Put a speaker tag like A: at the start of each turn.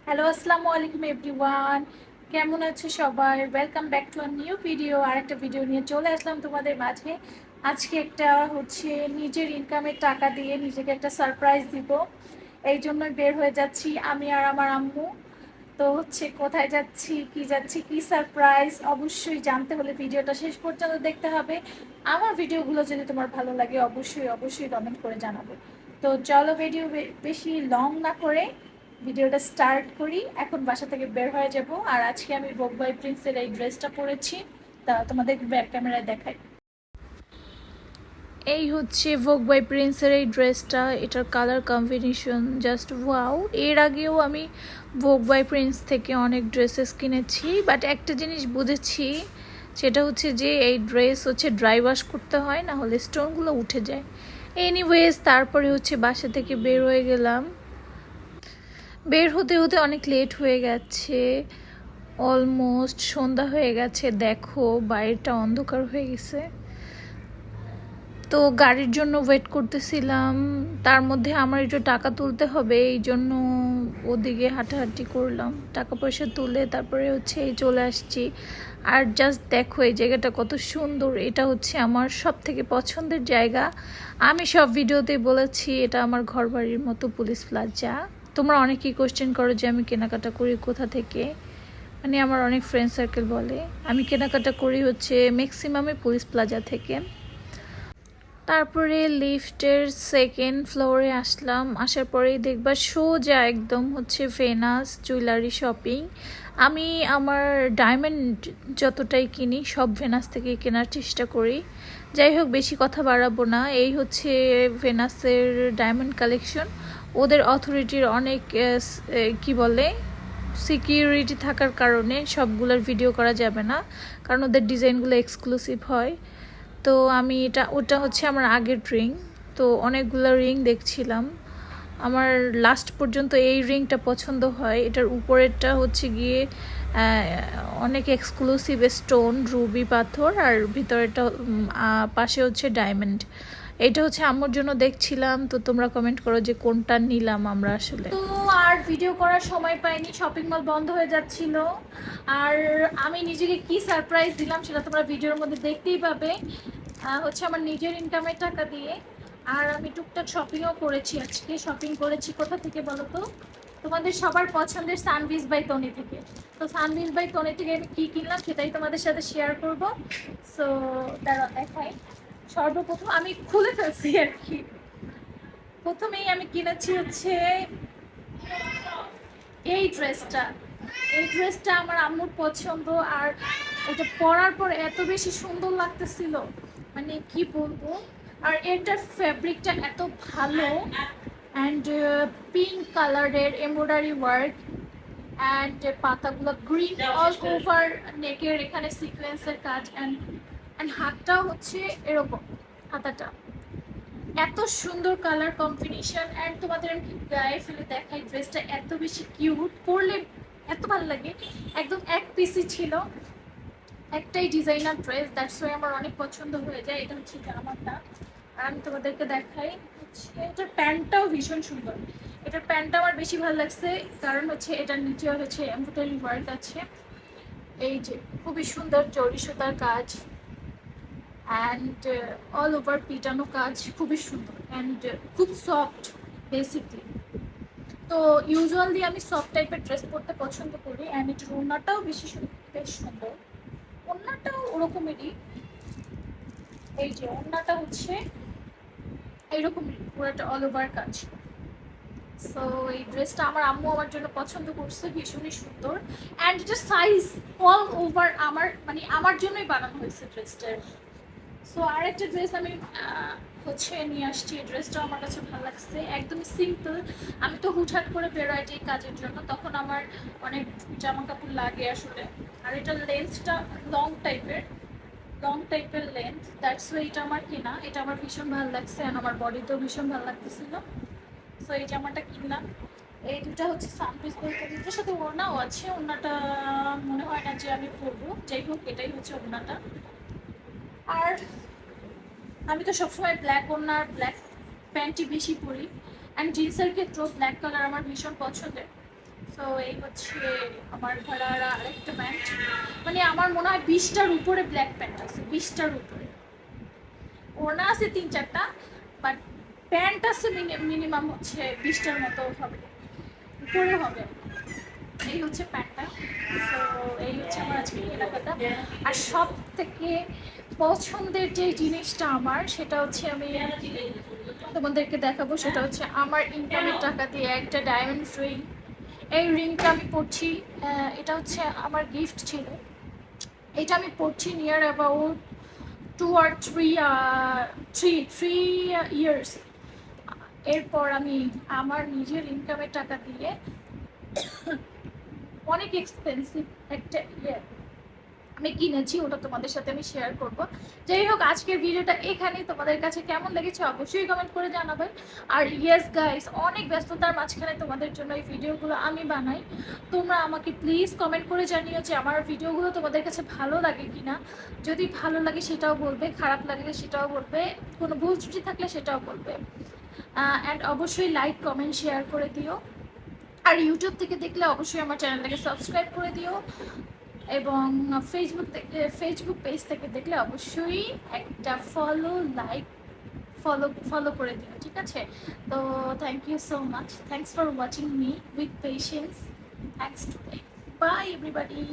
A: Hello, আসসালামু আলাইকুম everyone. কেমন আছে সবাই? Welcome back to a new video. আর একটা ভিডিও নিয়ে চলে আসলাম তোমাদের মাঝে। আজকে একটা নিজের ইনকামের টাকা দিয়ে নিজেকে একটা সারপ্রাইজ দিব। এই জন্যই বের হয়ে যাচ্ছি আমি আর আমার আম্মু। তো কোথায় যাচ্ছি, কি সারপ্রাইজ, অবশ্যই জানতে হলে ভিডিওটা শেষ পর্যন্ত দেখতে হবে। আমার ভিডিওগুলো যদি তোমার ভালো লাগে অবশ্যই অবশ্যই কমেন্ট করে জানাবে। তো চলো ভিডিও বেশি লং না করে ভিডিওটা স্টার্ট করি। এখন বাসা থেকে বের হয়ে যাব। আর আজকে আমি ভোগ বাই প্রিন্সের এই ড্রেসটা পরেছি, তা তোমাদের ব্যাক ক্যামেরায় দেখাই। এই ভোগ বাই প্রিন্সের এই ড্রেসটা, এটার কালার কম্বিনেশন জাস্ট ওয়াও। এর আগেও আমি ভোগ বাই প্রিন্স থেকে অনেক ড্রেসেস কিনেছি, বাট একটা জিনিস বুঝেছি, সেটা হচ্ছে যে এই ড্রেস ড্রাই ওয়াশ করতে হয়, না হলে স্টোনগুলো উঠে যায়। এনিওয়েজ, তারপরে বাসা থেকে বের হয়ে গেলাম। বের হতে হতে অনেক লেট হয়ে গেছে, অলমোস্ট সন্ধ্যা হয়ে গেছে। দেখো বাইরেটা অন্ধকার হয়ে গেছে। তো গাড়ির জন্য ওয়েট করতেছিলাম, তার মধ্যে আমার একটু টাকা তুলতে হবে, এই জন্য ওদিকে হাঁটাহাঁটি করলাম। টাকা পয়সা তুলে তারপরে এই চলে আসছি। আর জাস্ট দেখো এই জায়গাটা কত সুন্দর। এটা আমার সব থেকে পছন্দের জায়গা। আমি সব ভিডিওতেই বলেছি এটা আমার ঘরবাড়ির মতো, পুলিশ প্লাজা। তোমরা অনেকেই কোশ্চেন করো যে আমি কেনাকাটা করি কোথা থেকে। মানে আমার অনেক ফ্রেন্ড সার্কেল বলে আমি কেনাকাটা করি ম্যাক্সিমামে পুলিশ প্লাজা থেকে। তারপরে লিফটের সেকেন্ড ফ্লোরে আসলাম। আসার পরেই দেখবা সোজা একদম ভেনাস জুয়েলারি শপিং। আমি আমার ডায়মন্ড যতটাই কিনি সব ভেনাস থেকে কেনার চেষ্টা করি। যাই হোক, বেশি কথা বাড়াবো না। এই ভেনাসের ডায়মন্ড কালেকশন। ওদের অথরিটির অনেক কি বলে সিকিউরিটি থাকার কারণে সবগুলোর ভিডিও করা যাবে না, কারণ ওদের ডিজাইনগুলো এক্সক্লুসিভ হয়। তো আমি ওটা আমার আগের রিং। তো অনেকগুলো রিং দেখছিলাম, আমার লাস্ট পর্যন্ত এই রিংটা পছন্দ হয়। এটার উপরেরটা গিয়ে অনেক এক্সক্লুসিভ স্টোন, রুবি পাথর, আর ভিতরেরটা পাশে ডায়মন্ড। এটা আম্মুর জন্য দেখছিলাম। তো তোমরা কমেন্ট করো যে কোনটা নিলাম আমরা আসলে। তো আর ভিডিও করার সময় পাইনি, শপিং মল বন্ধ হয়ে যাচ্ছিল। আর আমি নিজেকে কি সারপ্রাইজ দিলাম সেটা তোমরা ভিডিওর মধ্যে দেখতেই পাবে। আমার নিজের ইনকামের টাকা দিয়ে। আর আমি টুকটাক শপিংও করেছি। আজকে শপিং করেছি কোথা থেকে বলো তো? তোমাদের সবার পছন্দের সানভিজ বাই তনি থেকে। তো সানভিজ বাই তনি থেকে আমি কী কিনলাম সেটাই তোমাদের সাথে শেয়ার করব। সো তারা দেখাই। সর্বপ্রথম আমি খুলে ফেলছি আর কি। প্রথমেই আমি কিনেছি এই ড্রেসটা। এই ড্রেসটা আমার আম্মুর পছন্দ। আর এটা পরার পর এত বেশি সুন্দর লাগতেছিল, মানে কি বলবো। আর এটার ফ্যাব্রিকটা এত ভালো, অ্যান্ড পিঙ্ক কালারের এমব্রয়ডারি ওয়ার্ক, অ্যান্ড পাতাগুলো গ্রিন অল ওভার নেকের, এখানে সিকোয়েন্সের কাজ, অ্যান্ড হাতটাও এরকম। হাতাটা এত সুন্দর কালার কম্বিনেশন। অ্যান্ড তোমাদের আমি গায়ে ফেলে দেখাই, ড্রেসটা এত বেশি কিউট, পরলে এত ভালো লাগে। একদম এক পিসই ছিল, একটাই ডিজাইনার ড্রেস, দ্যাটস ওয়াই আমার অনেক পছন্দ হয়ে যায়। এটা জামাটা। আর আমি তোমাদেরকে দেখাই, এটার প্যান্টটাও ভীষণ সুন্দর। এটার প্যান্টটা আমার বেশি ভালো লাগছে, কারণ এটার নিচে এমব্রয়ডারি ওয়ার্ক আছে। এই যে খুবই সুন্দর জরি সুতার কাজ, অ্যান্ড অল ওভার পিটানো কাজ, খুবই সুন্দর অ্যান্ড খুব সফট বেসিকলি। তো ইউজুয়ালি আমি সফট টাইপের ড্রেস পরতে পছন্দ করি। অ্যান্ড এটার ওড়নাটাও বেশ সুন্দর। ওড়নাটাও ওরকমেরই। এই যে ওড়নাটা এইরকমই, পুরোটা অল ওভার কাজ। সো এই ড্রেসটা আমার আম্মু আমার জন্য পছন্দ করছে, ভীষণই সুন্দর। অ্যান্ড এটার সাইজ অল ওভার মানে আমার জন্যই বানানো হয়েছে ড্রেসটার। সো আর একটা ড্রেস আমি নিয়ে আসছি। এই ড্রেসটাও আমার কাছে ভালো লাগছে, একদমই সিম্পল। আমি তো হুটহাট করে বেরোয় যে কাজের জন্য, তখন আমার অনেক জামা কাপড় লাগে আসলে। আর এটার লেন্থটা লং টাইপের লেন্থ, দ্যাটস ওয়াই এটা আমার কেনা। এটা আমার ভীষণ ভালো লাগছে, আর আমার বডিতেও ভীষণ ভালো লাগতেছিল। সো এই জামাটা কিনলাম। এই দুটা সানপিস বলতে, দুটোর সাথে ওড়নাও আছে। ওড়নাটা মনে হয় না যে আমি পরবো, যাই হোক এটাই ওড়নাটা। আর আমি তো সবসময় ব্ল্যাক ওড়না আর ব্ল্যাক প্যান্টই বেশি পরি। অ্যান্ড জিন্সের ক্ষেত্রেও ব্ল্যাক কালার আমার ভীষণ পছন্দের। সো এই হচ্ছে আমার ঘোড়ার আরেকটা প্যান্ট, মানে আমার মনে হয় 20টার উপরে ব্ল্যাক প্যান্ট আছে, 20টার উপরে। ওড়না আছে 3-4টা, বাট প্যান্ট আছে মিনিমাম হচ্ছে 20টার মতো হবে, উপরে হবে। এই হচ্ছে প্যান্টটা। সো এই হচ্ছে আমার আজকে কেনাকাটা। আর সব থেকে পছন্দের যে জিনিসটা আমার, সেটা হচ্ছে আমি তোমাদেরকে দেখাবো। সেটা হচ্ছে আমার ইনকামের টাকা দিয়ে একটা ডায়মন্ড রিং। এই রিংটা আমি পরছি, এটা হচ্ছে আমার গিফট ছিল। এটা আমি পরছি নিয়ার অ্যাবাউট 2 or 3 ইয়ার্স। এরপর আমি আমার নিজের ইনকামের টাকা দিয়ে অনেক এক্সপেন্সিভ একটা আমি কিনেছি, ওটা তোমাদের সাথে আমি শেয়ার করব। যাই হোক, আজকের ভিডিওটা এখানেই। তোমাদের কাছে কেমন লেগেছে অবশ্যই কমেন্ট করে জানাবেন। আর ইয়েস গাইস, অনেক ব্যস্ততার মাঝখানে তোমাদের জন্য এই ভিডিওগুলো আমি বানাই। তোমরা আমাকে প্লিজ কমেন্ট করে জানিও যে আমার ভিডিওগুলো তোমাদের কাছে ভালো লাগে কিনা। যদি ভালো লাগে সেটাও বলবে, খারাপ লাগলে সেটাও বলবে, কোনো ভুল ত্রুটি থাকলে সেটাও বলবে। অ্যান্ড অবশ্যই লাইক কমেন্ট শেয়ার করে দিও। আর ইউটিউব থেকে দেখলে অবশ্যই আমার চ্যানেলটাকে সাবস্ক্রাইব করে দিও, এবং ফেসবুক পেজ থেকে দেখলে অবশ্যই একটা ফলো করে দিও, ঠিক আছে? তো thank you so much, thanks for watching me with patience, thanks today, bye everybody.